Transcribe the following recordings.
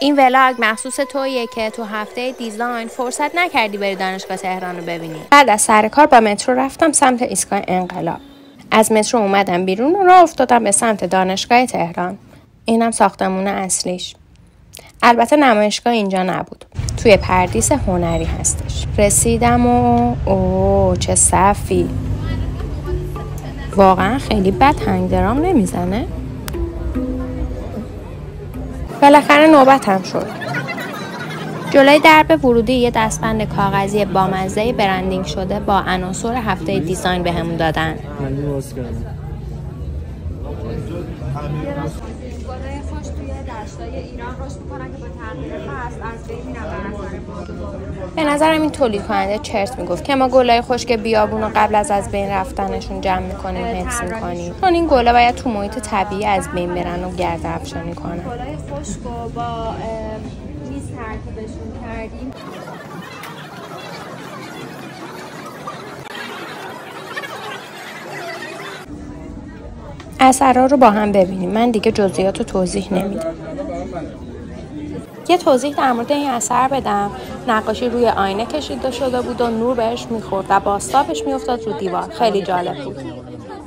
این ولاگ مخصوص تویه که تو هفته دیزاین فرصت نکردی بری دانشگاه تهران رو ببینی. بعد از سر کار با مترو رفتم سمت ایستگاه انقلاب. از مترو اومدم بیرون و راه افتادم به سمت دانشگاه تهران. اینم ساختمون اصلیش. البته نمایشگاه اینجا نبود. توی پردیس هنری هستش. رسیدم و اوه چه صفی. واقعا خیلی بد هنگ درام نمیزنه. بالاخره نوبتم شد. جلوی درب ورودی یه دستبند کاغذی بامزه برندینگ شده با عناصر هفته دیزاین بهمون دادن. گلای خوش توی دشتای ایران رشد میکنن که با تغییر فصل از بین میرن. به نظرم این تولید کننده چرت میگفت که ما گلای خشک بیابون رو قبل از بین رفتنشون جمع میکنیم حفظ میکنیم، چون این گلا باید تو محیط طبیعی از بین برن و گرد افشانی کنن. گلای خشک رو با میز ترکیبشون کردیم. اثرها رو با هم ببینیم. من دیگه جزئیات رو توضیح نمیدم. یه توضیح در مورد این اثر بدم. نقاشی روی آینه کشیده شده بود و نور بهش میخورد و بازتابش میافتاد رو دیوار. خیلی جالب بود.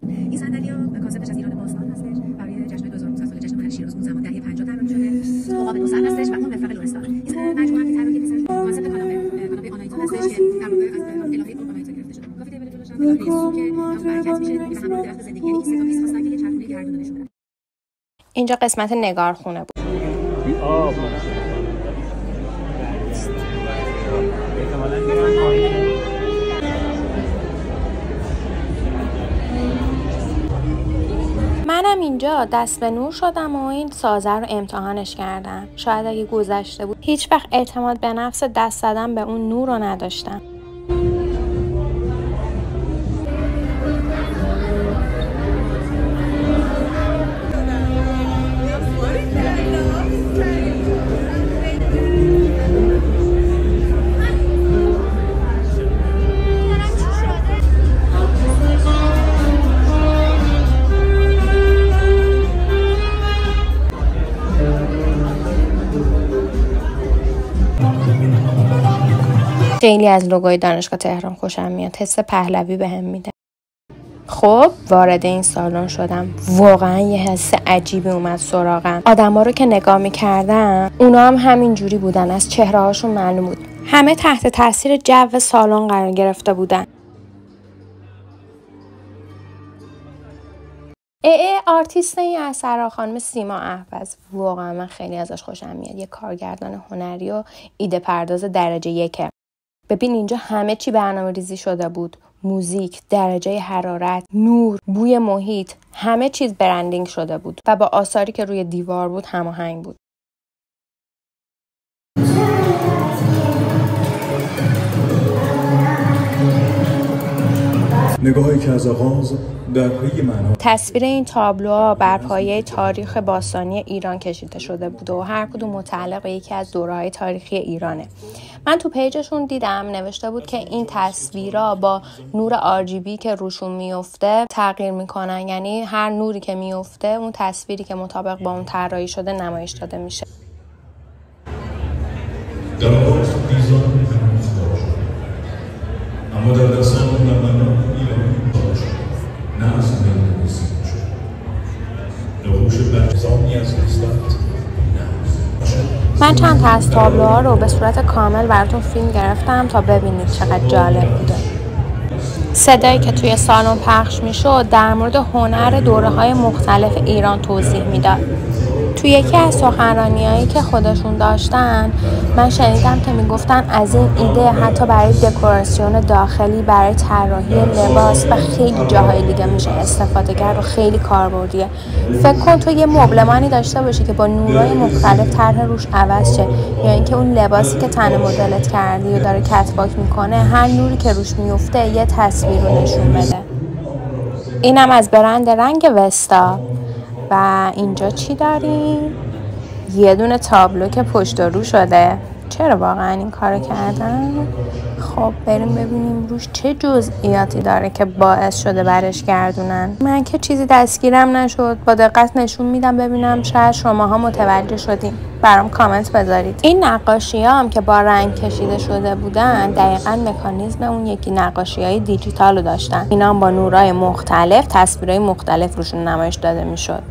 این صندلی ها کانسپتش از ایران باستان هستش. برای جشن 2019 سال جشن هنر شیراز اون زمان دهه 50 طراحی شده. مقابل دو سر هستش و اون مفرق لرستان. این مجموعه که طراحی کردن کانسپت کاناپه آنایتا هستش که در واقع از الهه آنایتا گرفته شده. کافی تیبل جلوش هم که برکت میشه به همراه درخت زندگی. یعنی این سه تا پیس خواستن که یه چرخونه گردونه نشون بدن. اینجا قسمت نگارخونه بود. منم اینجا دست به نور شدم و این سازه رو امتحانش کردم. شاید اگه گذشته بود هیچ وقت اعتماد به نفس دست زدن به اون نور رو نداشتم. خیلی از لوگوی دانشگاه تهران خوشم میاد. حس پهلوی بهم میده. خب وارد این سالن شدم. واقعا یه حس عجیبی اومد سراغم. آدما رو که نگاه میکردم اونا هم همین جوری بودن. از چهره هاشون معلوم بود همه تحت تاثیر جو سالن قرار گرفته بودن. آرتیست این اثر خانم سیما اهوز. واقعا من خیلی ازش خوشم میاد. یه کارگردان هنری و ایده پرداز درجه 1. ببین اینجا همه چی برنامه ریزی شده بود. موزیک، درجه حرارت، نور، بوی محیط، همه چیز برندینگ شده بود و با آثاری که روی دیوار بود هماهنگ بود. نگاهی که از آغاز در پی معنا. تصویر این تابلوها بر پایه تاریخ باستانی ایران کشیده شده بود و هر کدوم متعلق به یکی از دوره‌های تاریخی ایرانه. من تو پیجشون دیدم نوشته بود که این تصویرها با نور RGB که روشون میفته تغییر میکنن، یعنی هر نوری که میفته اون تصویری که مطابق با اون طراحی شده نمایش داده میشه. در آغاز دیزاین هنوز داشت، اما در دستان نمانا ایرانی داشت، نه از بین رسید شد. نقوش برزانی از نسبت من چند تا از تابلوها رو به صورت کامل براتون فیلم گرفتم تا ببینید چقدر جالب بوده. صدایی که توی سالن پخش میشد در مورد هنر دوره‌های مختلف ایران توضیح میداد. توی یکی از سخنرانی‌هایی که خودشون داشتن من شنیدم که میگفتن از این ایده حتی برای دکوراسیون داخلی، برای طراحی لباس و خیلی جاهای دیگه میشه استفاده کرد و خیلی کاربردیه. فکر کن تو یه مبلمانی داشته باشی که با نورهای مختلف طرح روش عوض شه، یا اینکه اون لباسی که تن مدلت کردی و داره کت‌واک میکنه هر نوری که روش میفته یه تصویر رو نشون بده. اینم از برند رنگ وستا. و اینجا چی داریم؟ یه دونه تابلو که پشت و رو شده. چرا واقعا این کارو کردن؟ خب بریم ببینیم روش چه جزئیاتی داره که باعث شده برش گردونن. من که چیزی دستگیرم نشد، با دقت نشون میدم ببینم شاید شماها متوجه شدین. برام کامنت بذارید. این نقاشی‌ها هم که با رنگ کشیده شده بودن دقیقاً مکانیزم اون یکی نقاشی‌های دیجیتال رو داشتن. اینا هم با نورای مختلف تصویرهای مختلف روشون نمایش داده میشد.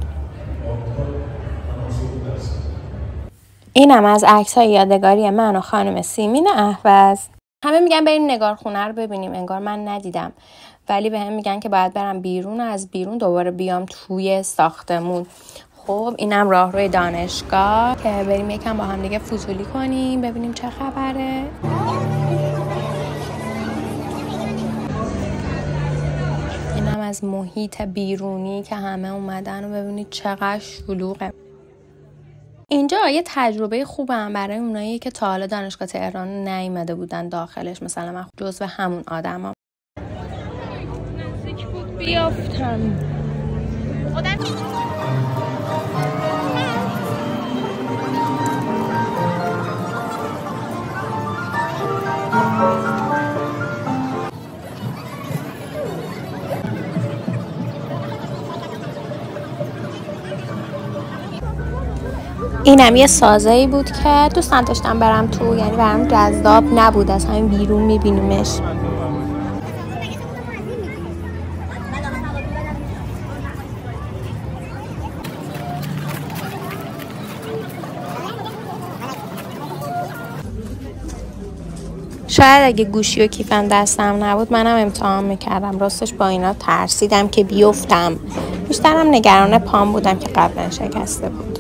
اینم از عکس‌های یادگاری من و خانم سیمین اهوز. همه میگن بریم نگارخونه رو ببینیم، انگار من ندیدم، ولی به هم میگن که باید برم بیرون، از بیرون دوباره بیام توی ساختمون. خب اینم راهروی دانشگاه که بریم یکم با هم دیگه فضولی کنیم ببینیم چه خبره. اینم از محیط بیرونی که همه اومدن و ببینید چقدر شلوغه. اینجا یه تجربه خوبم برای اونایی که تا حالا دانشگاه تهران نیومده بودن داخلش، مثلا من جزو همون آدما. نزدیک بود بیافتم. اینم یه سازه‌ای بود که دوست داشتم برم تو، یعنی برام جذاب نبود، از همین بیرون میبینیمش. شاید اگه گوشی و کیفم دستم نبود منم امتحان میکردم. راستش با اینا ترسیدم که بیفتم. بیشترم نگران پام بودم که قبلا شکسته بود.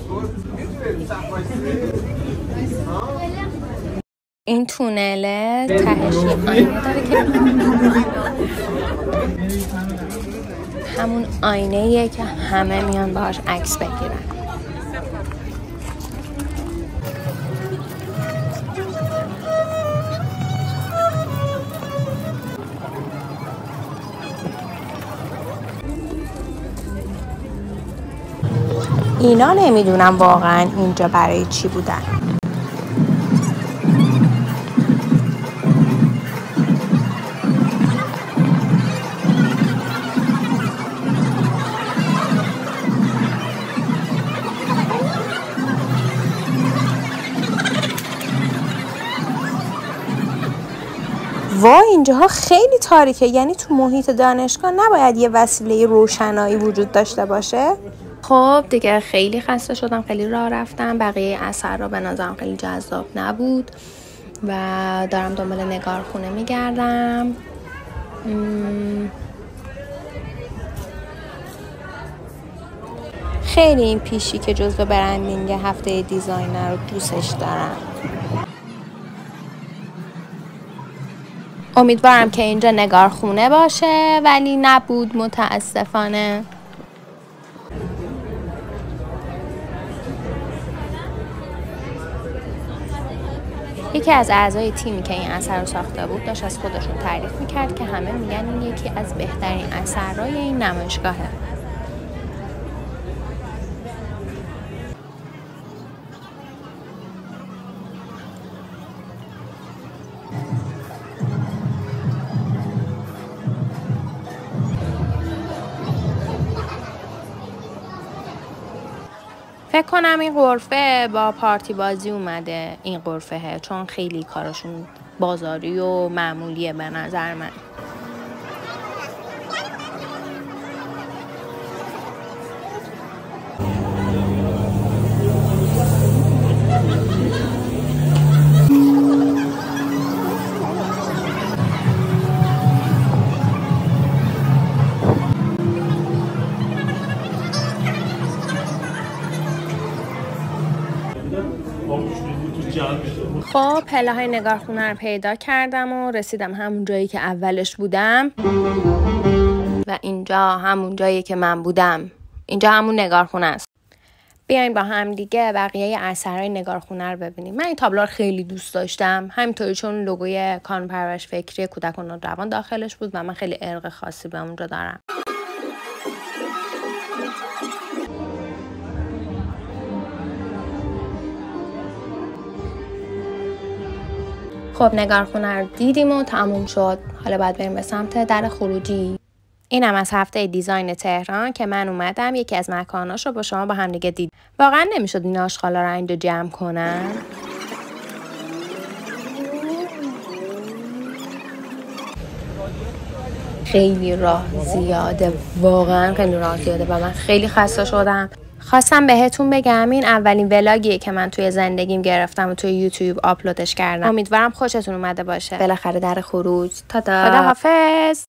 این تونله تهش یه آینه داره که همون آینه‌ایه که همه میان باهاش عکس بگیرن. اینا نمیدونم واقعا اینجا برای چی بودن. وای اینجاها خیلی تاریکه، یعنی تو محیط دانشگاه نباید یه وسیله روشنایی وجود داشته باشه؟ خب دیگه خیلی خسته شدم، خیلی راه رفتم، بقیه اثر رو به نظرم خیلی جذاب نبود و دارم دنبال نگارخونه میگردم. خیلی این پیشی که جزو برندینگ هفته دیزاینر رو دوستش دارم. امیدوارم که اینجا نگارخونه باشه، ولی نبود متاسفانه. یکی از اعضای تیمی که این اثر رو ساخته بود داشت از خودشون تعریف میکرد که همه میگن این یکی از بهترین اثرهای این نمایشگاهه. فکر کنم این غرفه با پارتی بازی اومده این غرفه، چون خیلی کارشون بازاری و معمولیه به نظر من. خب پله های نگارخونه رو پیدا کردم و رسیدم همون جایی که اولش بودم و اینجا همون جایی که من بودم. اینجا همون نگارخونه است. بیاین با هم دیگه بقیه اثرهای نگارخونه رو ببینیم. من این تابلو رو خیلی دوست داشتم، همینطوری چون لوگوی کانون پرورش فکری کودک و نوجوان داخلش بود و من خیلی عشق خاصی به اونجا دارم. خب نگارخونه رو دیدیم و تموم شد. حالا باید بریم به سمت در خروجی. اینم از هفته دیزاین تهران که من اومدم یکی از مکاناش رو با شما با هم دیگه دید. واقعا نمیشد این آشغالا رو اینجا جمع کنن. خیلی راه زیاده، واقعا خیلی راه زیاده و من خیلی خسته شدم. خواستم بهتون بگم این اولین ولاگیه که من توی زندگیم گرفتم و توی یوتیوب آپلودش کردم. امیدوارم خوشتون اومده باشه. بالاخره در خروج. تا خداحافظ.